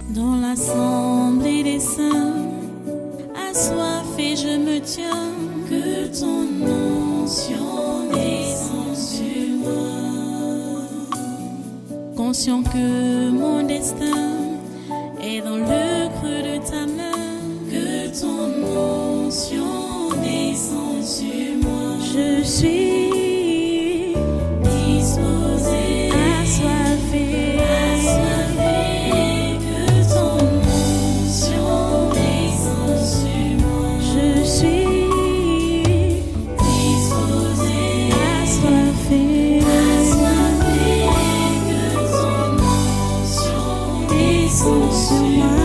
Dans l'assemblée des saints, assoiffé je me tiens, que ton onction descende sur moi. Conscient que mon destin est dans le creux de ta main, que ton onction descende sur moi. Je suis disposé, assoiffé, que ton onction descende sur moi. Je suis disposé, assoiffé, que ton onction descende sur moi.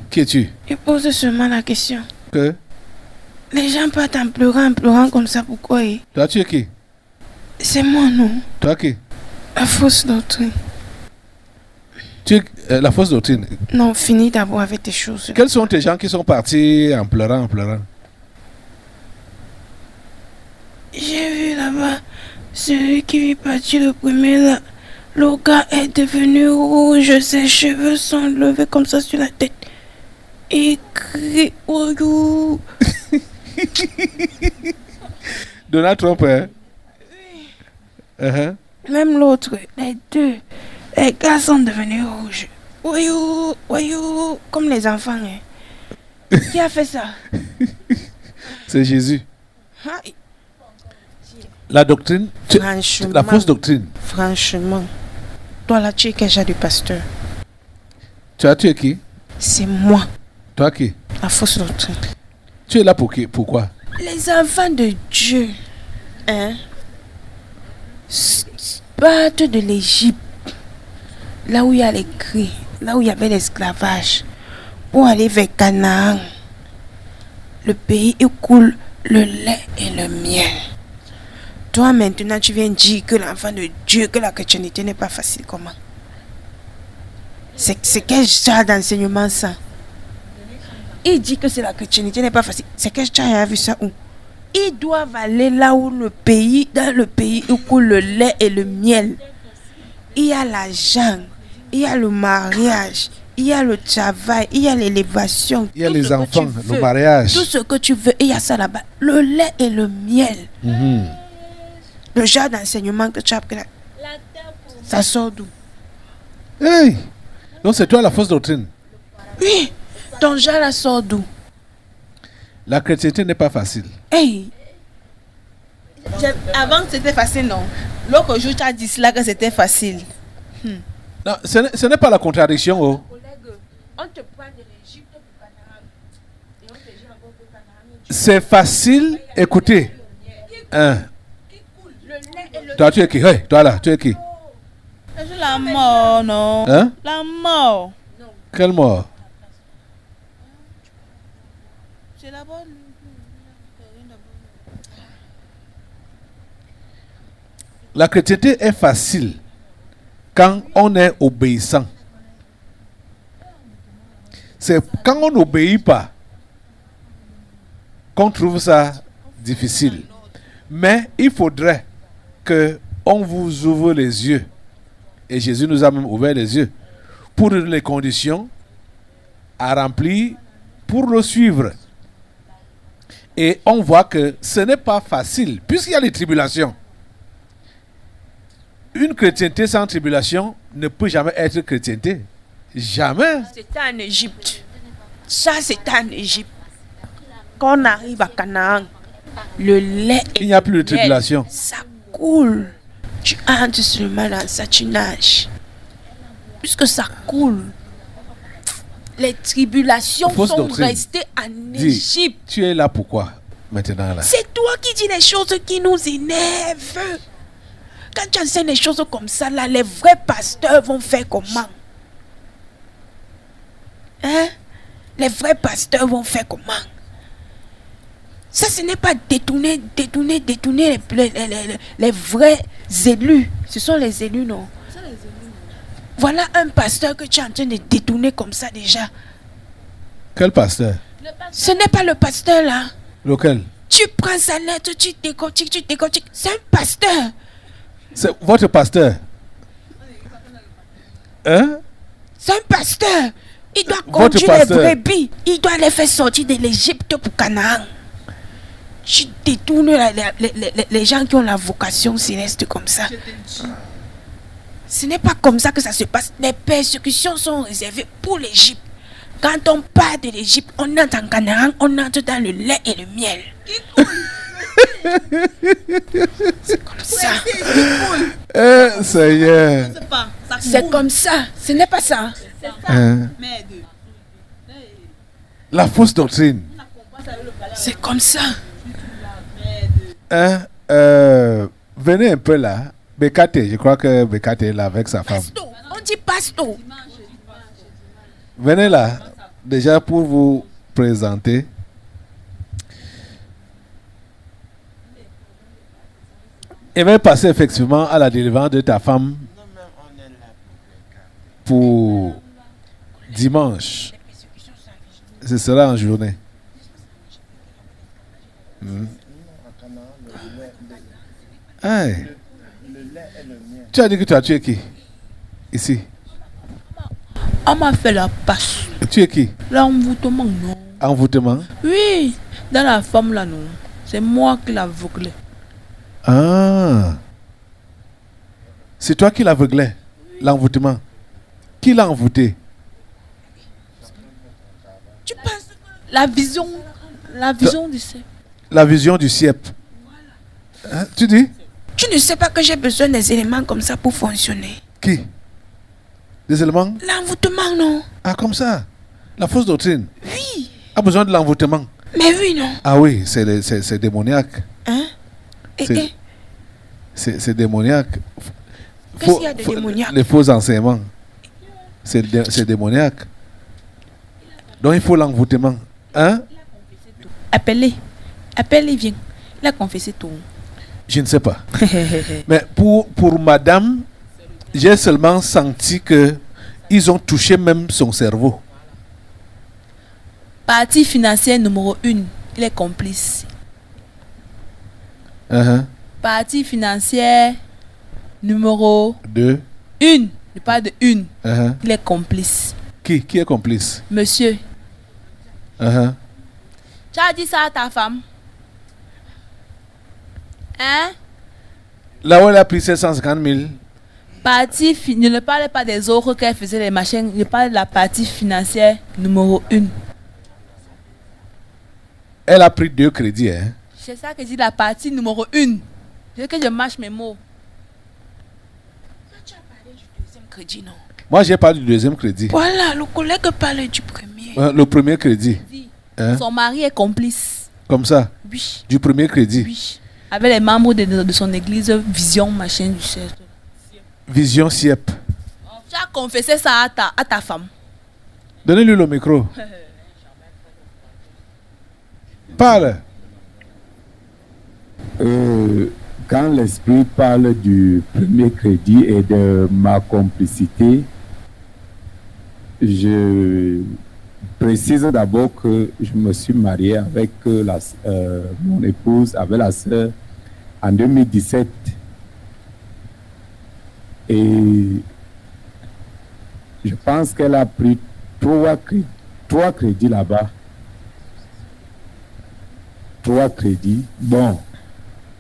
Qui es-tu? Je pose seulement la question. Que? Les gens partent en pleurant comme ça, pourquoi? Toi, tu es qui? C'est moi, non? Toi qui? La fausse doctrine. Tu es la fausse doctrine. Non, finis d'abord avec tes choses. Quels sont tes gens qui sont partis en pleurant, J'ai vu là-bas celui qui est parti le premier là. Le gars est devenu rouge, ses cheveux sont levés comme ça sur la tête. Et crie oh. Donald Trump, hein? Uh-huh. Même l'autre, les deux, les gars sont devenus rouges. Voyou, comme les enfants. Hein. Qui a fait ça? C'est Jésus. Ah, La doctrine, franchement, la fausse doctrine. Franchement, toi là, tu es quel genre de pasteur? Tu es qui? C'est moi, Toi qui? la fausse doctrine. Tu es là pour qui? Pourquoi? Les enfants de Dieu, hein, partent de l'Égypte, là où il y a les cris, là où il y avait l'esclavage, pour aller vers Canaan. Le pays où coule le lait et le miel. Toi maintenant tu viens dire que l'enfant de Dieu, que la chrétienté n'est pas facile, comment? C'est quel genre d'enseignement ça? Il dit que c'est la chrétienté n'est pas facile. C'est quel genre a vu ça où? Ils doivent aller là où dans le pays où coule le lait et le miel. Il y a l'argent, il y a le mariage, il y a le travail, il y a l'élévation. Il y a les enfants, le mariage. Tout ce que tu veux, il y a ça là-bas. Le lait et le miel. Mm-hmm. Le genre d'enseignement que tu as appris là, ça sort d'où? Hey! Donc c'est toi la fausse doctrine. Oui, ton genre là sort d'où? La chrétienté n'est pas facile. Hey! Avant c'était facile, non? L'autre jour tu as dit cela que c'était facile. Non, ce n'est pas la contradiction. Oh. On te prend de l'Égypte du Canaan. Et on te dit encore que Canaan. C'est facile, écoutez. Hein. Toi, tu es qui? Hey, toi là, tu es qui? C'est la mort, non? Hein? La mort. Quelle mort? C'est la bonne. La chrétienté est facile quand on est obéissant. C'est quand on n'obéit pas qu'on trouve ça difficile. Mais il faudrait qu'on vous ouvre les yeux. Et Jésus nous a même ouvert les yeux pour les conditions à remplir pour le suivre. Et on voit que ce n'est pas facile, puisqu'il y a les tribulations. Une chrétienté sans tribulation ne peut jamais être chrétienté. Jamais. C'était en Égypte. Ça, c'était en Égypte. Quand on arrive à Canaan, le lait et il n'y a plus de le miel, tribulation. ça coule. Tu entres seulement dans ça, tu nages. Puisque ça coule. Les tribulations Fausse sont doctrine. restées en Dis, Égypte. tu es là pourquoi maintenant là? C'est toi qui dis les choses qui nous énervent. Quand tu enseignes les choses comme ça, là, les vrais pasteurs vont faire comment? Hein? Les vrais pasteurs vont faire comment? Ça, ce n'est pas détourner les vrais élus. Ce sont les élus, non? Voilà un pasteur que tu es en train de détourner comme ça déjà. Quel pasteur? Ce n'est pas le pasteur là. Lequel? Tu prends sa lettre, tu décortiques. C'est un pasteur. C'est votre pasteur. Hein? C'est un pasteur. Il doit Votre conduire les pasteur. brebis. Il doit les faire sortir de l'Égypte pour Canaan. Tu détournes les gens qui ont la vocation céleste comme ça. Ce n'est pas comme ça que ça se passe. Les persécutions sont réservées pour l'Égypte. Quand on part de l'Égypte, on entre en Canaan, on entre dans le lait et le miel. C'est comme ça. Seigneur. C'est comme ça. Ce n'est pas ça. Hein? La fausse doctrine. C'est comme ça. Hein? Venez un peu là. Bekate, je crois que Bekate est là avec sa femme. Pasto. On dit pasto. Venez là, déjà pour vous présenter. Et même passer effectivement à la délivrance de ta femme pour dimanche. Ce sera en journée. Hey. Tu as dit que tu as tué qui? Ici. On m'a fait la passe. Tu es qui? L'envoûtement, non. Envoûtement. Oui, dans la femme là, non. C'est moi qui l'aveuglais. Ah. C'est toi qui l'aveuglais, l'envoûtement. Qui l'a envoûté? Tu penses la vision du ciel. La vision du CIEP. Hein, tu dis? Tu ne sais pas que j'ai besoin des éléments comme ça pour fonctionner. Qui? Des éléments? L'envoûtement, non? Ah, comme ça. La fausse doctrine Oui. a besoin de l'envoûtement. Mais oui, non? Ah oui, c'est démoniaque. Hein? C'est- C'est démoniaque. Qu'est-ce qu'il y a de démoniaque? Les faux enseignements. C'est démoniaque. Donc il faut l'envoûtement. Hein? Appelle-les. Appelle-les, viens. Il a confessé tout. Je ne sais pas. Mais pour madame, j'ai seulement senti que ils ont touché même son cerveau. Partie financière numéro 1, il est complice. Uh-huh. Partie financière numéro Deux. 1, je parle de 1, Uh-huh. il est complice. Qui est complice? Monsieur, Uh-huh. tu as dit ça à ta femme? Hein? Là où elle a pris 750 000, Je ne parle pas des autres qu'elle faisait les machines, je parle de la partie financière numéro 1. elle a pris 2 crédits. Hein? C'est ça que dit la partie numéro 1. Je veux que je mâche mes mots. Tu as parlé du deuxième crédit, non? Moi, j'ai parlé du deuxième crédit. Voilà, le collègue parle du premier. Le premier crédit. Hein? Son mari est complice. Comme ça. Oui, Du premier crédit. oui. Avec les membres de son église, vision, machin du ciel. Vision CIEP. Tu as confessé ça à ta femme. Donnez-lui le micro. Parle. Quand l'Esprit parle du premier crédit et de ma complicité, je précise d'abord que je me suis marié avec mon épouse, avec la sœur, en 2017. Et je pense qu'elle a pris trois crédits là-bas. 3 crédits. Bon,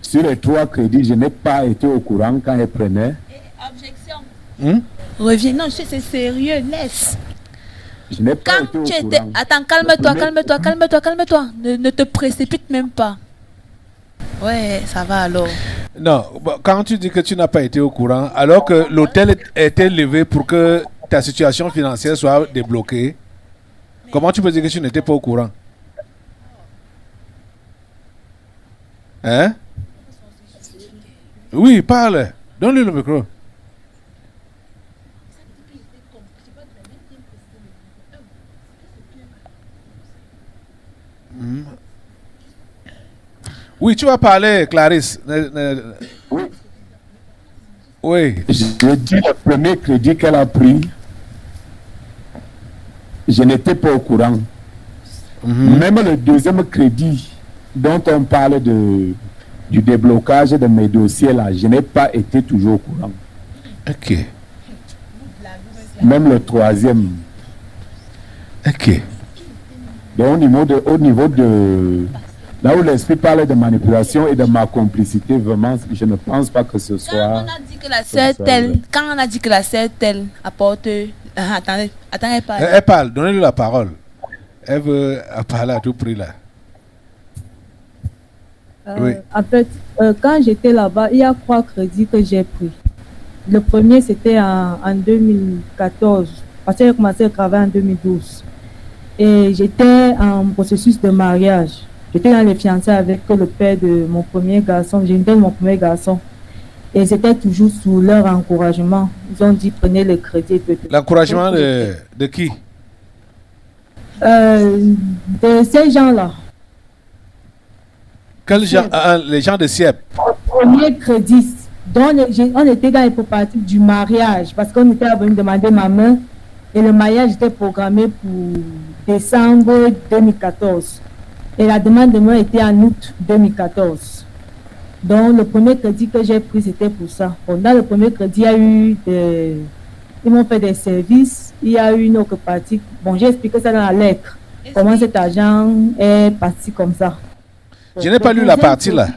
sur les 3 crédits, je n'ai pas été au courant quand elle prenait. Objection. Hmm? Reviens. Non, c'est sérieux. Laisse. Je n'ai pas Quand été au tu étais... courant. Attends, calme-toi. Ne te précipite même pas. Ouais, ça va alors. Non, bon, quand tu dis que tu n'as pas été au courant, alors que l'hôtel était levé pour que ta situation financière soit débloquée, comment tu peux dire que tu n'étais pas au courant? Hein? Oui, parle. Donne-lui le micro. Oui, tu vas parler, Clarisse. Oui. Je dis le premier crédit qu'elle a pris, je n'étais pas au courant. Même le deuxième crédit dont on parle du déblocage de mes dossiers là, je n'ai pas été toujours au courant. Ok. Même le troisième. Ok. Donc au niveau de là où l'esprit parle de manipulation et de ma complicité, vraiment, je ne pense pas que ce Quand soit. on a dit que la sœur telle, quand on a dit que la sœur telle apporte. Attendez, elle parle. Elle parle, donnez-lui la parole. Elle veut parler à tout prix là. Oui. En fait, quand j'étais là-bas, il y a 3 crédits que j'ai pris. Le premier, c'était en 2014, parce que j'ai commencé à travailler en 2012. Et j'étais en processus de mariage. J'étais dans les fiançailles avec le père de mon premier garçon. J'étais mon premier garçon. Et c'était toujours sous leur encouragement. Ils ont dit, prenez le crédit. L'encouragement de qui? De ces gens-là. Quels gens? Les gens de Siep. Premier crédit. Donc, on était dans les préparatifs du mariage parce qu'on était venu demander ma main et le mariage était programmé pour décembre 2014 et la demande de main était en août 2014. Donc, le premier crédit que j'ai pris, c'était pour ça. Dans le premier crédit, il y a eu ils m'ont fait des services, il y a eu une autre partie. Bon, j'ai expliqué ça dans la lettre, comment cet argent est parti comme ça. Je n'ai pas lu la partie là.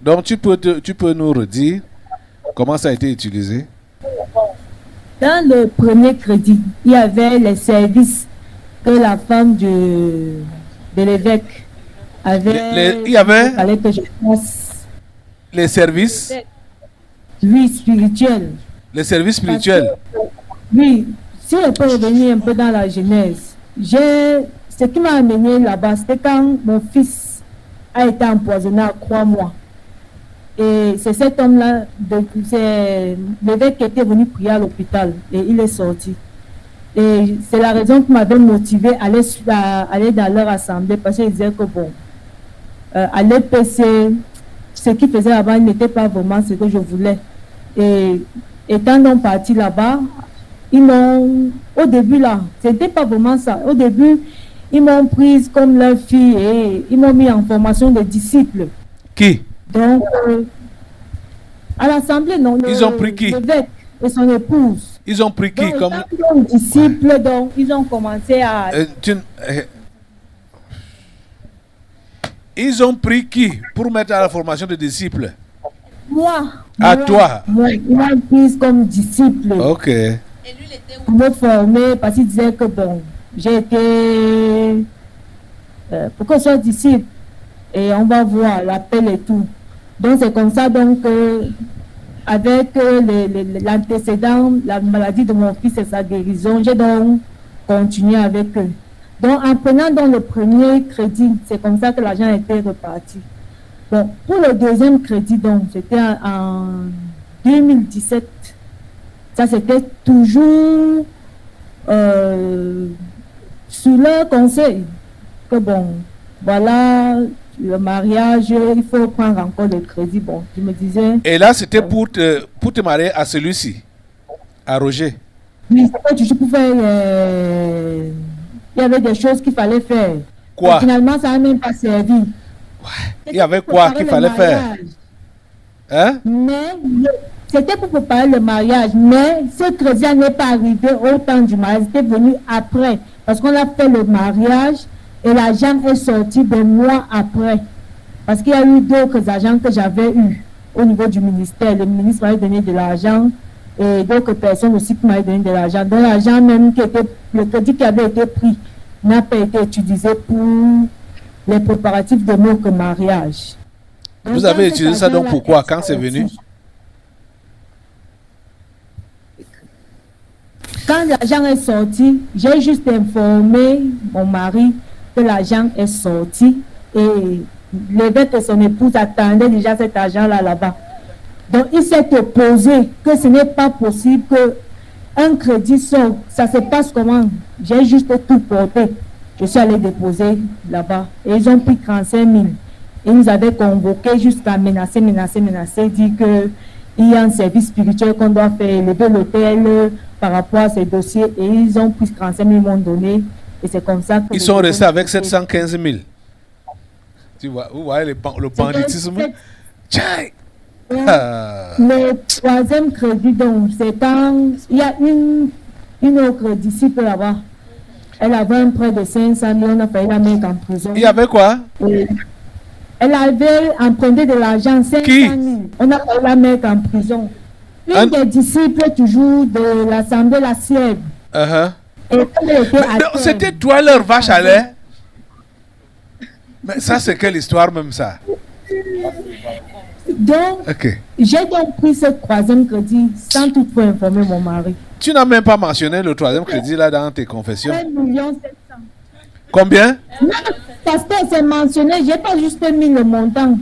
Donc, tu peux nous redire comment ça a été utilisé? Dans le premier crédit, il y avait les services que la femme de l'évêque avait. Il y avait. Il fallait que je fasse. Les services? Oui, spirituels. Les services spirituels? Oui, si on peut revenir un peu dans la genèse, ce qui m'a amené là-bas, c'était quand mon fils a été empoisonné à 3 mois. Et c'est cet homme-là, c'est l'évêque qui était venu prier à l'hôpital et il est sorti. Et c'est la raison qui m'avait motivé à aller dans leur assemblée parce qu'ils disaient que bon, à l'EPC, ce qu'ils faisaient là-bas, il n'était pas vraiment ce que je voulais. Et étant donc parti là-bas, ils m'ont, au début là, c'était pas vraiment ça. Au début, ils m'ont prise comme leur fille et ils m'ont mis en formation de disciples. Qui? Donc, à l'assemblée, non. Ils ont pris qui? L'évêque et son épouse. Ils ont pris qui? Donc, Comme... ils ont disciples, donc ils ont commencé à. Ils ont pris qui pour mettre à la formation de disciples? Moi. Toi? Moi, ils m'ont prise comme disciple. Ok. Et lui, il était Pour me former, parce qu'il disait que bon, j'ai été. Pour que je sois disciple. Et on va voir l'appel et tout. Donc c'est comme ça donc avec l'antécédent, la maladie de mon fils et sa guérison, j'ai donc continué avec eux. Donc en prenant donc le premier crédit, c'est comme ça que l'argent a été reparti. Bon, pour le deuxième crédit, donc c'était en 2017. Ça c'était toujours sous leur conseil que bon, voilà. Le mariage, il faut prendre encore le crédit. Bon, je me disais. Et là, c'était pour te marier à celui-ci, à Roger. Oui, c'était toujours pour faire. Il y avait des choses qu'il fallait faire. Quoi? Et finalement, ça n'a même pas servi. Ouais. Il y avait quoi qu'il fallait faire? Hein? Mais c'était pour préparer le mariage. Mais ce crédit n'est pas arrivé au temps du mariage. C'était venu après. Parce qu'on a fait le mariage. Et l'argent est sorti des mois après. Parce qu'il y a eu d'autres agents que j'avais eu au niveau du ministère. Le ministre m'avait donné de l'argent et d'autres personnes aussi qui m'avaient donné de l'argent. Donc l'argent même le crédit qui avait été pris n'a pas été utilisé pour les préparatifs de notre mariage. Donc, vous avez utilisé ça donc pourquoi? Quand c'est venu? Quand l'argent est sorti, j'ai juste informé mon mari que l'argent est sorti et l'évêque et son épouse attendaient déjà cet argent-là là-bas. Donc il s'est opposé que ce n'est pas possible qu'un crédit sorte. Ça se passe comment? J'ai juste tout porté. Je suis allé déposer là-bas et ils ont pris 35 000. Ils nous avaient convoqués jusqu'à menacer, dire qu'il y a un service spirituel qu'on doit faire, élever l'hôtel par rapport à ces dossiers. Et ils ont pris 35 000 m'ont donné. Et c'est comme ça que... Ils sont restés avec 715 000. Tu vois, vous voyez le banditisme. Tchai! Le troisième crédit, donc, c'est quand il y a une autre disciple là-bas. Elle avait un prêt de 500 000, on a failli la mettre en prison. Il y avait quoi? Elle avait emprunté de l'argent, 500 000. On a failli la mettre en prison. Une des disciples toujours de l'Assemblée La Siège. C'était toi leur vache à lait? Mais ça, c'est quelle histoire même ça? Donc, j'ai donc pris ce troisième crédit sans toutefois informer mon mari. Tu n'as même pas mentionné le troisième crédit là dans tes confessions. 1 700 000. Combien? Non, parce que c'est mentionné, j'ai pas juste mis le montant.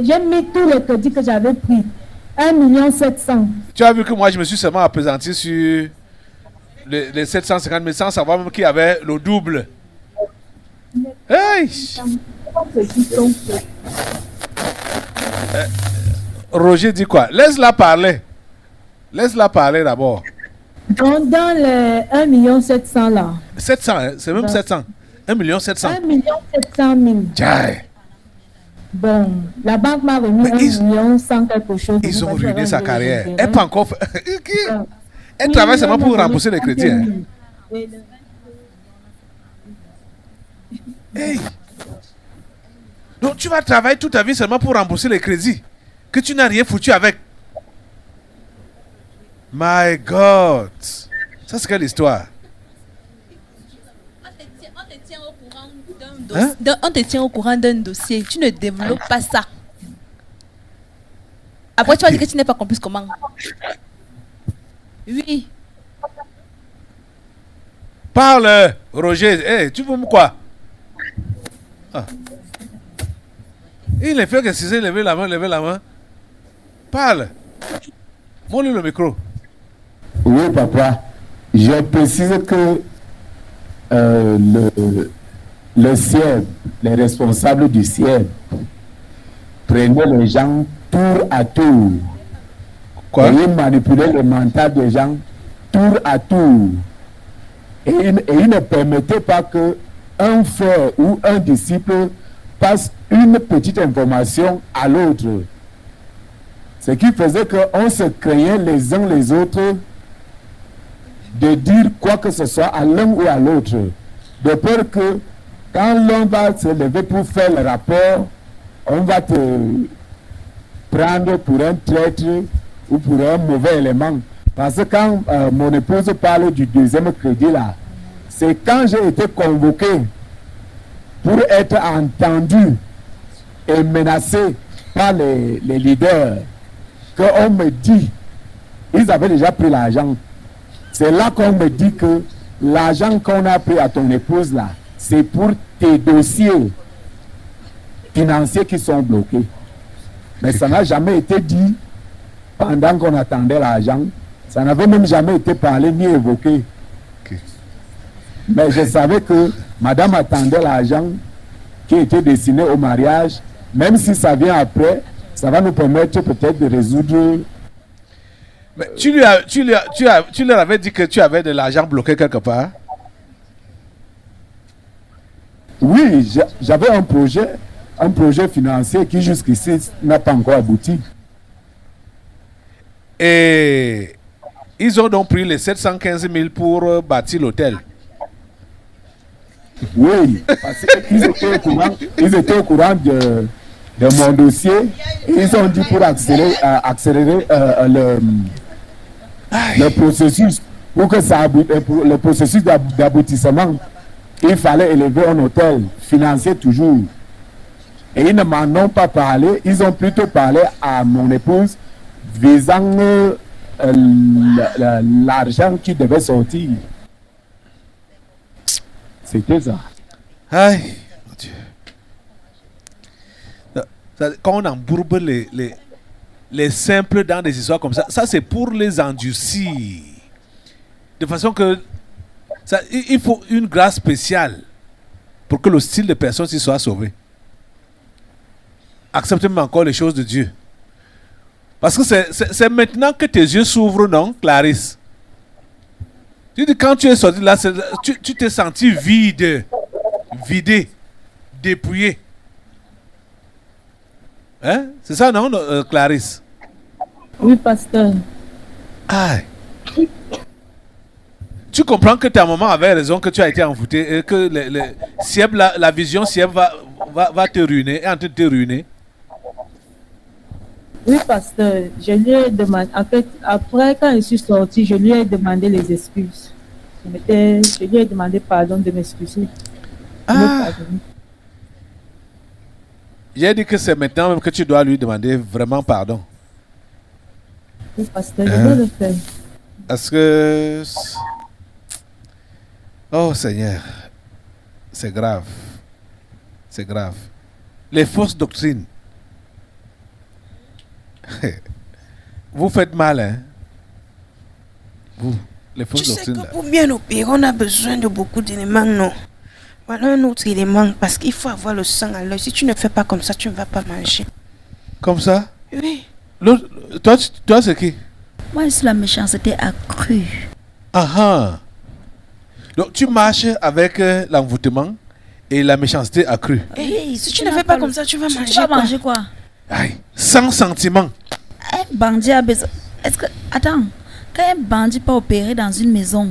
J'ai mis tous les crédits que j'avais pris. 1 700 000. Tu as vu que moi je me suis seulement appesanti sur les 750 000 sans savoir même qu'il y avait le double. Hey! Roger dit quoi? Laisse-la parler. Laisse-la parler d'abord. Donc, dans les 1 700 000 là. 700, hein? C'est même 700. 1 700 000. 1 700 000. Tiens. Bon, la banque m'a remis 1 100 quelque chose. Ils ont ruiné sa carrière. Elle peut encore faire... Elle travaille seulement pour rembourser les crédits. Hein? Hey. Donc tu vas travailler toute ta vie seulement pour rembourser les crédits que tu n'as rien foutu avec. My God. Ça c'est quelle histoire? On te tient au courant d'un dossier. Tu ne développes pas ça. Après, tu vas dire que tu n'es pas complice comment? Oui. Parle, Roger. Hey, tu veux quoi? Ah. Il ne fait que si c'est lever la main. Parle. Montre-lui le micro. Oui, papa. Je précise que le CIEB, les responsables du CIEB, prenaient les gens tour à tour. Quoi? Et ils manipulaient le mental des gens tour à tour. Et ils ne permettaient pas que un frère ou un disciple passe une petite information à l'autre. Ce qui faisait qu'on se craignait les uns les autres de dire quoi que ce soit à l'un ou à l'autre. De peur que quand l'on va se lever pour faire le rapport, on va te prendre pour un traître ou pour un mauvais élément. Parce que quand mon épouse parle du deuxième crédit là, c'est quand j'ai été convoqué pour être entendu et menacé par les leaders, qu'on me dit, ils avaient déjà pris l'argent. C'est là qu'on me dit que l'argent qu'on a pris à ton épouse là, c'est pour tes dossiers financiers qui sont bloqués. Mais ça n'a jamais été dit pendant qu'on attendait l'argent. Ça n'avait même jamais été parlé ni évoqué. Mais je savais que madame attendait l'argent qui était destiné au mariage. Même si ça vient après, ça va nous permettre peut-être de résoudre. Mais tu leur avais dit que tu avais de l'argent bloqué quelque part? Oui, j'avais un projet financier qui jusqu'ici n'a pas encore abouti. Et ils ont donc pris les 715 000 pour bâtir l'hôtel. Oui, parce qu'ils étaient au courant de mon dossier. Ils ont dit pour accélérer le processus, pour que ça pour le processus d'aboutissement, il fallait élever un hôtel financier toujours. Et ils ne m'en ont pas parlé, ils ont plutôt parlé à mon épouse visant l'argent qui devait sortir. C'était ça. Aïe, mon Dieu. Quand on embourbe les simples dans des histoires comme ça c'est pour les endurcir. De façon que il faut une grâce spéciale pour que le style de personne s'y soit sauvé. accepte même encore les choses de Dieu. Parce que c'est maintenant que tes yeux s'ouvrent, non, Clarisse? Tu dis, quand tu es sorti là, tu t'es senti vidé, dépouillé. Hein? C'est ça, non, Clarisse? Oui, pasteur. Aïe. Tu comprends que ta maman avait raison, que tu as été envoûté et que Sieb, la vision Sieb va te ruiner, est en train de te ruiner. Oui, pasteur. Je lui ai demandé, en fait, après, quand je suis sortie, je lui ai demandé les excuses. Je lui ai demandé pardon de m'excuser. De me pardonner. J'ai dit que c'est maintenant même que tu dois lui demander vraiment pardon. Oui, pasteur, je vais le faire. Parce que... Oh Seigneur, c'est grave. C'est grave. Les fausses doctrines. Vous faites mal, hein? Vous, les fausses Tu sais doctrines. que Là. pour bien opérer, on a besoin de beaucoup d'éléments, non? Voilà un autre élément, parce qu'il faut avoir le sang à l'œil. Si tu ne fais pas comme ça, tu ne vas pas manger. Comme ça? Oui. L'autre, toi c'est qui? Moi, c'est la méchanceté accrue. Ah ah. Donc tu marches avec l'envoûtement et la méchanceté accrue. Hey, si tu ne fais pas comme ça, tu vas manger. Tu vas quoi? manger quoi? Aïe, sans sentiment. Un bandit a besoin. Est-ce que. Attends. Quand un bandit peut opérer dans une maison,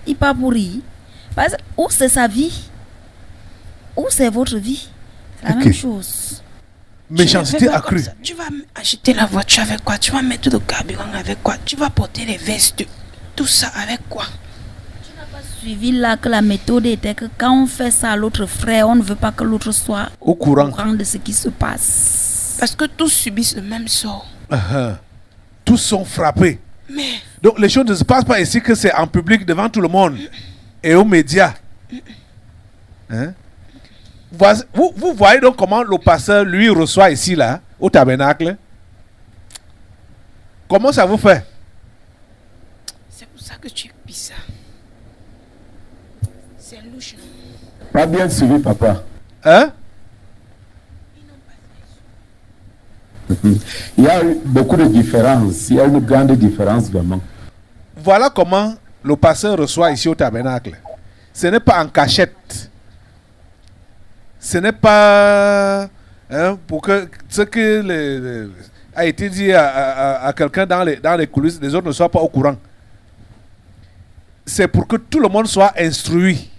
il part pour rire. Parce que où c'est sa vie, où c'est votre vie. C'est la Ok. même chose. Tu ne Méchanceté fais pas comme accrue. ça. Tu vas acheter la voiture avec quoi? Tu vas mettre le carburant avec quoi? Tu vas porter les vestes. Tout ça avec quoi? Suivi là que la méthode était que quand on fait ça à l'autre frère, on ne veut pas que l'autre soit Au courant. de ce qui se passe. Parce que tous subissent le même sort. Ah ah. Tous sont frappés. Mais Donc les choses ne se passent pas ici que c'est en public devant tout le monde et aux médias. Hein? Vous voyez donc comment le pasteur lui reçoit ici là, au tabernacle. Comment ça vous fait? c'est pour ça que tu es bizarre. C'est louche, non? Pas bien suivi, papa. Hein? Il y a eu beaucoup de différences. Il y a une grande différence vraiment. Voilà comment le pasteur reçoit ici au tabernacle. Ce n'est pas en cachette. Ce n'est pas pour que ce que a été dit à quelqu'un dans les coulisses, les autres ne soient pas au courant. C'est pour que tout le monde soit instruit.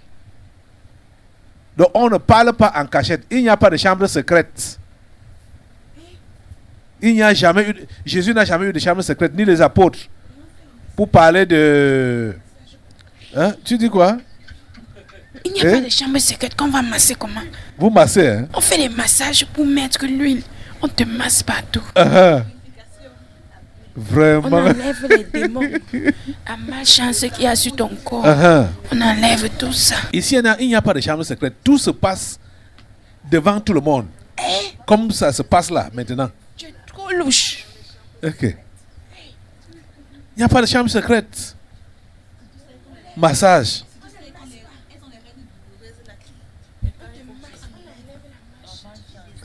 Donc on ne parle pas en cachette. Il n'y a pas de chambre secrète. Il n'y a jamais eu, Jésus n'a jamais eu de chambre secrète, ni les apôtres, pour parler de... Hein? Tu dis quoi? Il n'y a pas de chambre secrète qu'on va masser comment? Vous massez, hein? On fait des massages pour mettre l'huile. On te masse partout. Uh-huh. On Vraiment. enlève les démons. À malchance qu'il y a sur ton corps. Uh-huh. On enlève tout ça. Ici, il n'y a pas de chambre secrète. Tout se passe devant tout le monde. Comme ça se passe là, maintenant. Tu es trop louche. Ok. Il n'y a pas de chambre secrète. Massage.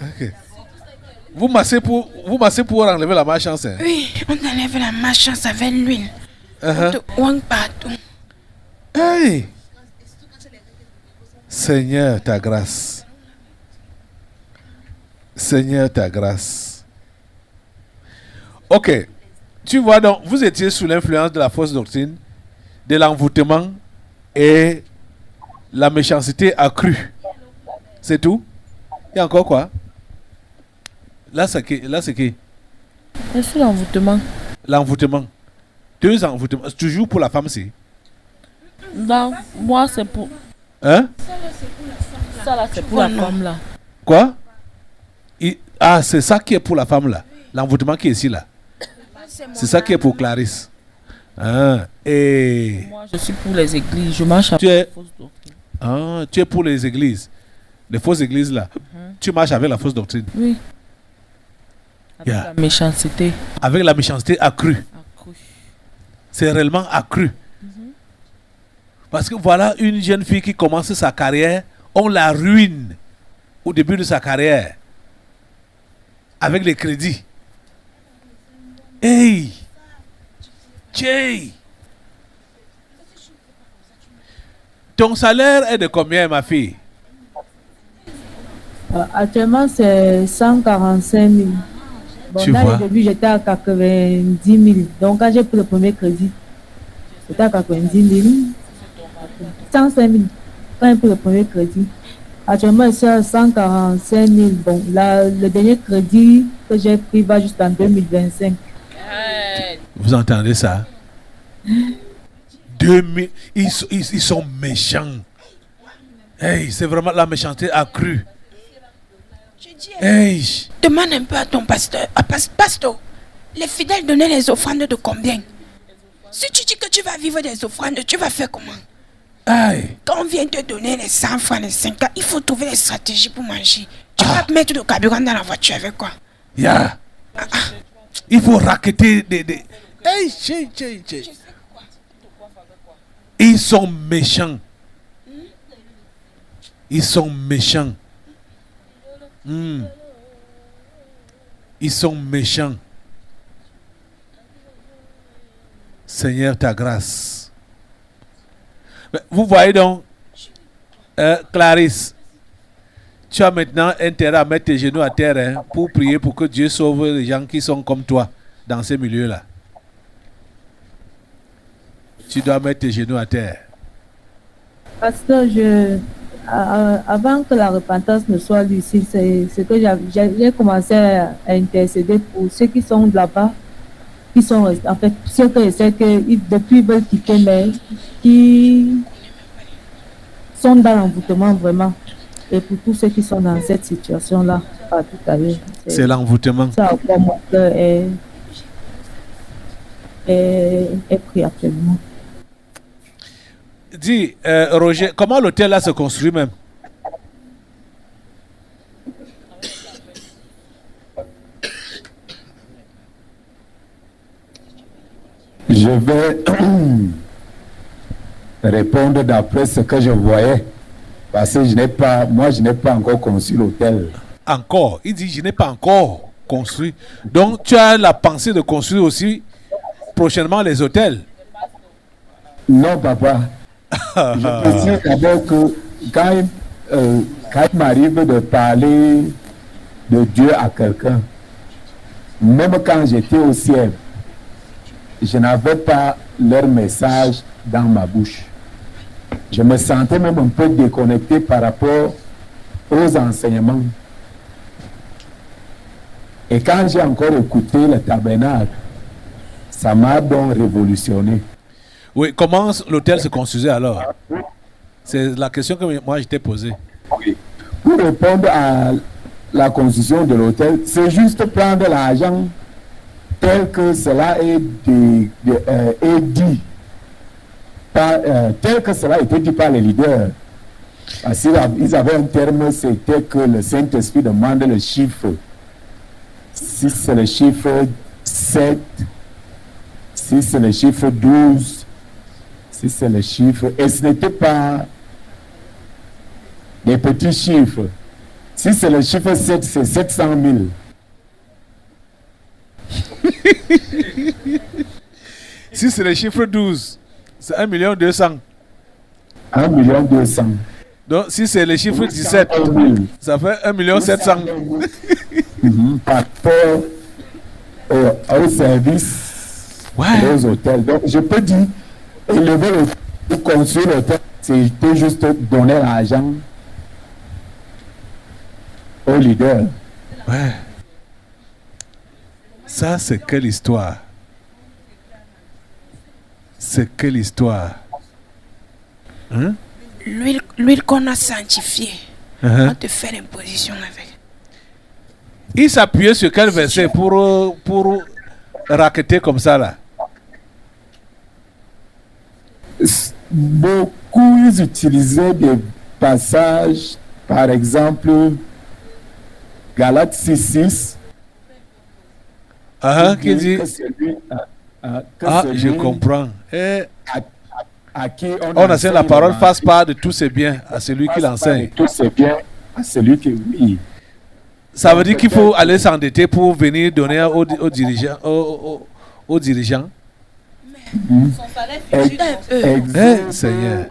Ok. Vous massez pour enlever la malchance. Hein? Oui, on enlève la malchance avec l'huile. On te ouang partout. Hey! Seigneur, ta grâce. Seigneur, ta grâce. Ok. Tu vois donc, vous étiez sous l'influence de la fausse doctrine, de l'envoûtement et la méchanceté accrue. C'est tout? Il y a encore quoi? Là, c'est qui? C'est l'envoûtement. L'envoûtement. Deux envoûtements. Toujours pour la femme, c'est? Non, moi c'est pour. Hein? Ça là, c'est pour la femme là. Quoi? Ah, c'est ça qui est pour la femme là. L'envoûtement qui est ici là. C'est ça qui est pour Clarisse. Ah, et Moi je suis pour les églises. Je marche avec Tu es- les fausses doctrines. tu es pour les églises. Les fausses églises là. Tu marches avec la fausse doctrine. Oui. Avec Yeah. la méchanceté Avec la méchanceté accrue. accrue. C'est réellement accru. Parce que voilà une jeune fille qui commence sa carrière, on la ruine au début de sa carrière. avec les crédits. Hey! Jay! Ton salaire est de combien, ma fille? Actuellement, c'est 145 000. Bon, Tu là, vois? au début, j'étais à 90 000. Donc, quand j'ai pris le premier crédit, j'étais à 90 000. 105 000. Quand j'ai pris le premier crédit. Actuellement, je suis à 145 000. Bon, là, le dernier crédit que j'ai pris va jusqu'en 2025. Vous entendez ça? 2000, ils sont méchants. Hey, c'est vraiment la méchanceté accrue. Hey, Demande un peu à ton pasteur. Pasteur, les fidèles donnaient les offrandes de combien? Si tu dis que tu vas vivre des offrandes, tu vas faire comment? aïe. Quand on vient te donner les 100 francs, les 50, il faut trouver des stratégies pour manger. Tu vas mettre le carburant dans la voiture avec quoi? Yeah. Il faut racketter des... Hey, tchè. Ils sont méchants. Ils sont méchants. Ils sont méchants. Seigneur, ta grâce. Mais vous voyez donc, Clarisse, tu as maintenant intérêt à mettre tes genoux à terre, hein, pour prier pour que Dieu sauve les gens qui sont comme toi dans ces milieux-là. Tu dois mettre tes genoux à terre. Pasteur, avant que la repentance ne soit lucide, c'est que j'ai commencé à intercéder pour ceux qui sont là-bas, qui sont en fait ceux que je sais que depuis ils veulent quitter, mais qui sont dans l'envoûtement vraiment. Et pour tous ceux qui sont dans cette situation-là, pas tout à l'heure. C'est l'envoûtement. Ça à quoi mon cœur est pris actuellement. Dis, Roger, comment l'hôtel là se construit même? Je vais répondre d'après ce que je voyais. Parce que je n'ai pas encore construit l'hôtel. Encore. Il dit, je n'ai pas encore construit. Donc, tu as la pensée de construire aussi prochainement les hôtels. Non, papa. Je peux dire d'abord que quand il m'arrive de parler de Dieu à quelqu'un, même quand j'étais au ciel, je n'avais pas leur message dans ma bouche. Je me sentais même un peu déconnecté par rapport aux enseignements. Et quand j'ai encore écouté le tabernacle, ça m'a donc révolutionné. Oui, comment l'hôtel se construisait alors? C'est la question que moi je t'ai posée. Oui. Pour répondre à la construction de l'hôtel, c'est juste prendre l'argent tel que cela est dit, tel que cela a été dit par les leaders. Parce qu'ils avaient un terme, c'était que le Saint-Esprit demande le chiffre. Si c'est le chiffre 7, si c'est le chiffre 12, si c'est le chiffre... Et ce n'était pas des petits chiffres. Si c'est le chiffre 7, c'est 700 000. Si c'est le chiffre 12, c'est 1 200 000. 1 200 000. Donc, si c'est le chiffre 17, ça fait 1 700 000. Par rapport au service aux hôtels. Donc, je peux dire, élever pour construire l'hôtel, c'était juste donner l'argent aux leaders. Ouais. Ça, c'est quelle histoire? C'est quelle histoire? Hein? L'huile qu'on a sanctifiée, on te fait l'imposition avec. Il s'appuyait sur quel verset pour racketter comme ça là? Beaucoup ils utilisaient des passages, par exemple Galates 6:6. Qui dit je comprends. À qui on enseigne la parole, fasse part de tous ses biens à celui qui l'enseigne. Tous ses biens à celui qui, oui. Ça veut dire qu'il faut aller s'endetter pour venir donner aux dirigeants. Aux dirigeants. Seigneur.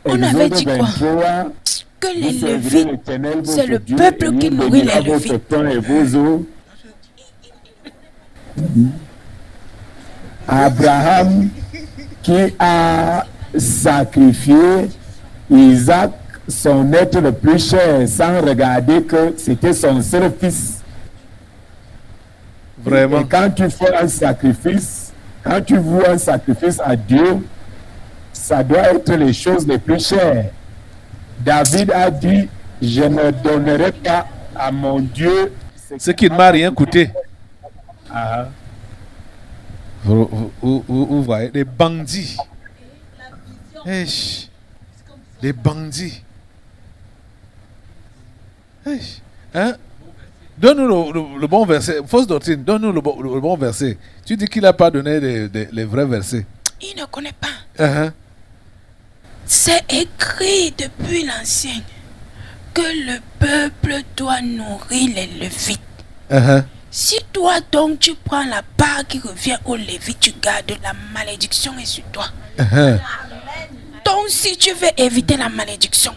On avait dit quoi? Que les Lévites, c'est le peuple qui nourrit les Lévites. Abraham qui a sacrifié Isaac, son être le plus cher, sans regarder que c'était son seul fils. Vraiment. Et quand tu fais un sacrifice, quand tu voues un sacrifice à Dieu, ça doit être les choses les plus chères. David a dit, je ne donnerai pas à mon Dieu ce qui ne m'a rien coûté. Ah. Vous voyez, les bandits. Les bandits. Hein? Donne-nous le bon verset. Fausse doctrine, donne-nous le bon verset. Tu dis qu'il n'a pas donné les vrais versets. Il ne connaît pas. Uh-huh. C'est écrit depuis l'ancien que le peuple doit nourrir les Lévites. Uh-huh. Si toi donc tu prends la part qui revient aux Lévites, tu gardes, la malédiction est sur toi. Uh-huh. Donc si tu veux éviter la malédiction,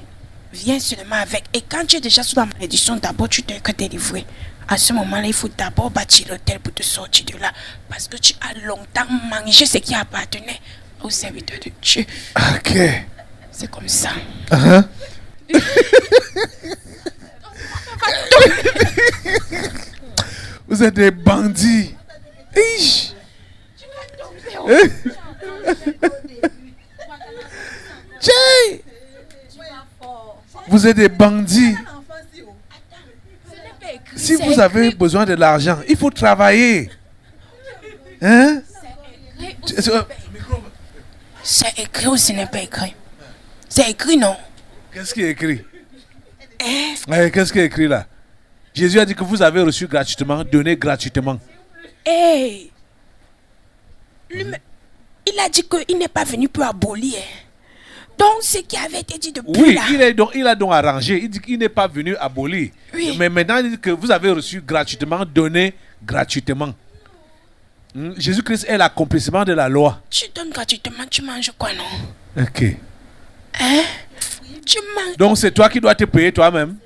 viens seulement avec. Et quand tu es déjà sous la malédiction, d'abord tu dois être délivré. À ce moment-là, il faut d'abord bâtir l'autel pour te sortir de là. Parce que tu as longtemps mangé ce qui appartenait aux serviteurs de Dieu. Ok. C'est comme ça. Uh-huh. Vous êtes des bandits. Ish. Jay. Vous êtes des bandits. Si vous avez besoin de l'argent, il faut travailler. Hein? C'est écrit ou ce n'est pas écrit? C'est écrit, non? Qu'est-ce qui est écrit? Qu'est-ce qui est écrit là? Jésus a dit que vous avez reçu gratuitement, donné gratuitement. Hey. Il a dit qu'il n'est pas venu pour abolir. Donc, ce qui avait été dit depuis oui, là... il a donc arrangé. Il dit qu'il n'est pas venu abolir. Oui. Mais maintenant, il dit que vous avez reçu gratuitement, donné gratuitement. Jésus-Christ est l'accomplissement de la loi. Tu donnes gratuitement, tu manges quoi, non? Ok. Hein? Tu manges... Donc, c'est toi qui dois te payer toi-même.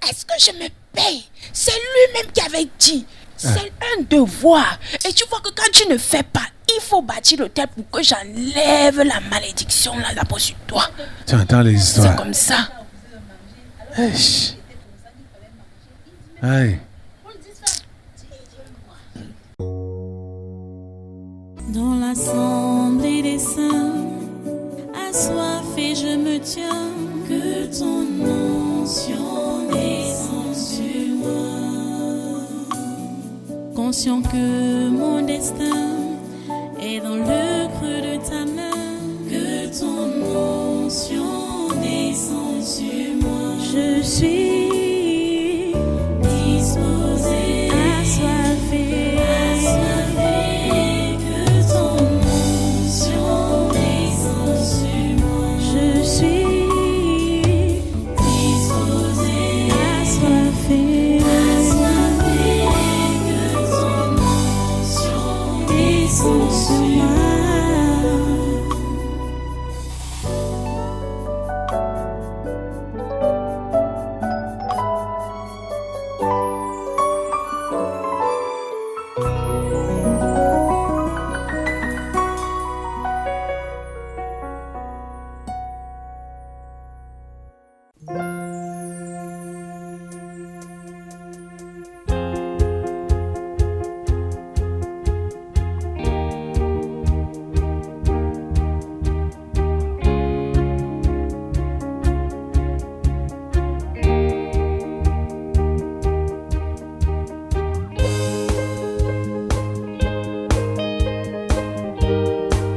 Est-ce que je me paye? C'est lui-même qui avait dit. C'est un devoir. Et tu vois que quand tu ne fais pas, il faut bâtir l'autel pour que j'enlève la malédiction là-bas sur toi. Tu entends les histoires? C'est comme ça. Aïe. Dans l'assemblée des saints, assoiffé je me tiens, que ton onction descende sur moi. Conscient que mon destin est dans le creux de ta main, que ton onction descende sur moi. Je suis disposé, assoiffé, que ton onction descende sur moi. Je suis disposé, assoiffé, que ton onction descende sur moi.